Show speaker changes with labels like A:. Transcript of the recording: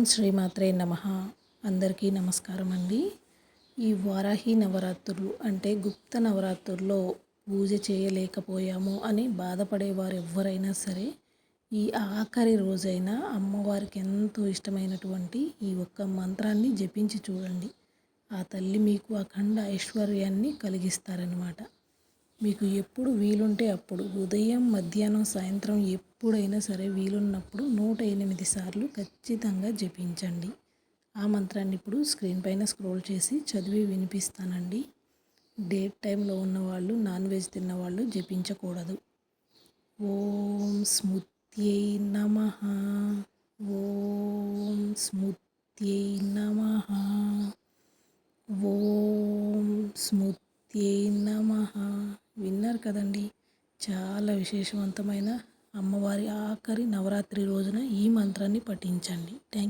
A: శ్రీమాత్రే నమః. అందరికీ నమస్కారం అండి. ఈ వారాహి నవరాత్రులు అంటే గుప్త నవరాత్రుల్లో పూజ చేయలేకపోయాము అని బాధపడేవారు ఎవరైనా సరే ఈ ఆఖరి రోజైన అమ్మవారికి ఎంతో ఇష్టమైనటువంటి ఈ ఒక్క మంత్రాన్ని జపించి చూడండి. ఆ తల్లి మీకు అఖండ ఐశ్వర్యాన్ని కలిగిస్తారనమాట. మీకు ఎప్పుడు వీలుంటే అప్పుడు ఉదయం, మధ్యాహ్నం, సాయంత్రం ఎప్పుడైనా సరే వీలున్నప్పుడు 108 సార్లు ఖచ్చితంగా జపించండి. ఆ మంత్రాన్ని ఇప్పుడు స్క్రీన్ పైన స్క్రోల్ చేసి చదివి వినిపిస్తానండి. డేట్ టైంలో ఉన్నవాళ్ళు, నాన్ వెజ్ తిన్నవాళ్ళు జపించకూడదు. ఓం స్మృత్యై నమః. ఓం స్మృత్యై నమః. ఓం స్మృత్యై నమః. విన్నారు కదండి, చాలా విశేషవంతమైన అమ్మవారి ఆఖరి నవరాత్రి రోజున ఈ మంత్రాన్ని పఠించండి. థ్యాంక్